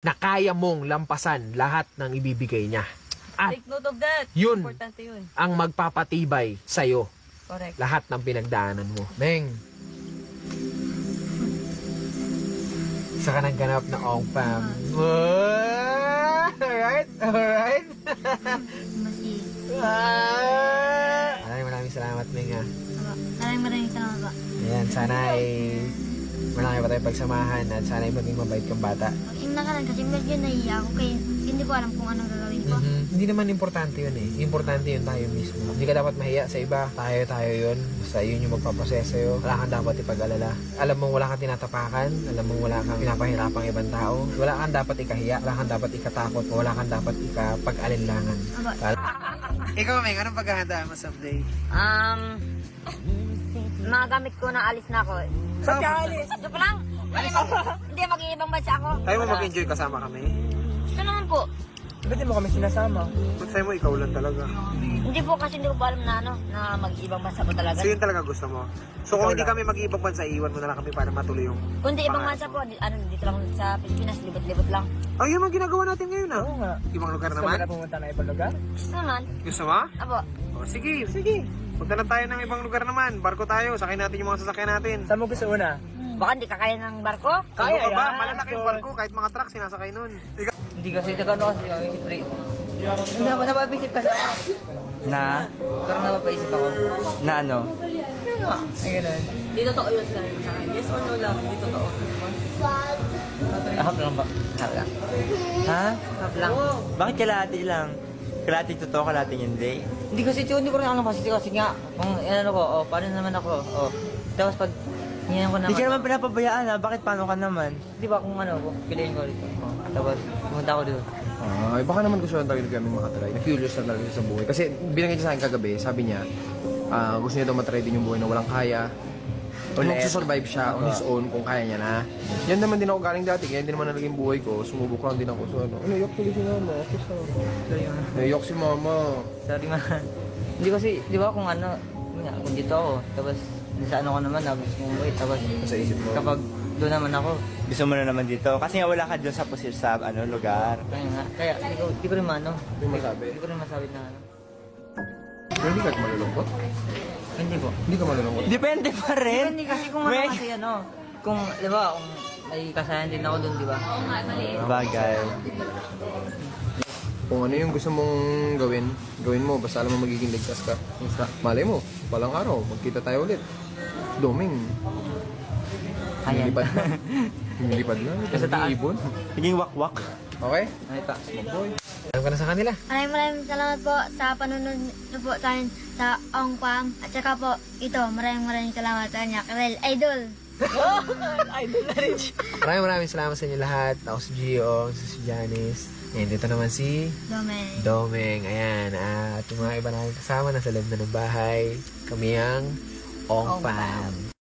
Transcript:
na kaya mong lampasan lahat ng ibibigay niya. At Take note of that. yun Importante yun. ang magpapatibay sa'yo Correct. lahat ng pinagdaanan mo. Meng, isa ka ng ganap na ongpam. Alright? Alright? Maraming salamat, Meng, ha. Maraming salamat po. Ayan, sana ay malaki pa tayo pagsamahan at sana ay maging mabait kang bata. Yung nakaraan kasi medyo nahiya ako kaya hindi ko alam kung anong gagawin ko. Hindi naman importante yun eh. Importante yun tayo mismo. Hindi ka dapat mahiya sa iba. Tayo yun. Basta yun yung magpapasaya sa'yo. Wala kang dapat ipag-alala. Alam mong wala kang tinatapakan. Alam mong wala kang pinapahirapang ibang tao. Wala kang dapat ikahiya. Wala kang dapat ikatakot. Wala kang dapat ikapag-alinlangan. Ikaw, Meng, anong paghahandaan mo someday? Mga gamit ko na alis na ako. Ba't ka alis? Ito pa lang. Hindi mag-iibang bansa ako. Tayo mo mag-enjoy kasama kami? Gusto naman po. Ba't di mo kami sinasama? Ba't sa'yo mo ikaw lang talaga? Hindi po kasi hindi ko pa alam na na mag-ibang bansa po talaga. So yun talaga gusto mo? So kung hindi kami mag-iibang bansa, iwan mo na lang kami para matuloy yung... Kundi ibang bansa po, dito lang sa Pilipinas, libot-libot lang. Ay, yun ang ginagawa natin ngayon ah. Oo nga. Ibang lugar Gusto mo naman? na pumunta na ibang lugar? Gusto naman. Gusto mo? Apo. O, sige, sige. Punta na tayo ng ibang lugar naman. Barko tayo, sakay natin yung mga sasakyan natin. Saan mo gusto una? Baka hindi kakaya ng barko? Kaya Kaya ba? yan. Malalaki yung barko, kahit mga truck sinasakay nun. Hindi kasi nagano kasi ako yung free. Hindi ako napapaisip kasi ako. Na? Parang napapaisip ako. Na ano? Ay ganun. Di totoo yun sa akin. Yes or no lang, di totoo. Half lang ba? Half lang. Ha? Half lang. Bakit kalahati lang? Kalahati totoo, kalahati hindi? Hindi kasi hindi ko rin alam kasi nga kung ano ko, paano naman ako, tapos pag hinyan ko naman. Hindi ka naman pinapabayaan ha, bakit paano ka naman? Di ba kung ano, kung piliin ko dito. Tapos pumunta ako dito. Ay, baka naman gusto lang talaga namin makatry. Na-curious na talaga siya sa buhay. Kasi binigay niya sa akin kagabi, sabi niya, gusto niya daw matry din yung buhay na walang kaya. Ulit. Magsusurvive siya on his own kung kaya niya na. Yan naman din ako galing dati, kaya hindi naman na naging buhay ko. Sumubok lang din ako sa ano. Ano, yok tuloy si mama. Sorry ma. Nayok si mama. Sorry ma. Hindi kasi, di ba kung ano, kung dito ako, tapos sa ano ko naman, gusto mong wait, tapos Sa isip mo. kapag doon naman ako, Gusto mo na naman dito? Kasi nga wala ka doon sa lugar. kaya di ko rin maano, Yung masabi. di ko rin masabi na ano. Pero hindi ka malulungkot? Hindi po. Hindi ka malulungkot? Depende pa rin. Hindi kasi kung ano kasi ano, kung, di ba, kung may kasayan din ako doon, di ba? Bagay. Kung ano yung gusto mong gawin mo. Basta alam mo magiging ligtas ka. Malay mo, palang araw, magkita tayo ulit. Doming. Ayan. Lumilipad na. Lumilipad na. Nasa taas. Ibon. Naging wakwak. Okay? Ay pa. Alam ka na sa kanila. Maraming salamat po sa panunod niyo po sa akin sa Ongpam. At saka po, ito, maraming salamat sa kanya. Karel, idol! Idol na rin siya. Maraming salamat sa inyo lahat. Ako si Gio, si Janice. Ayan, dito naman si Domeng. Domeng. Ayan, at yung mga iba namin kasama nasa loob na ng bahay. Kami ang Ongpam.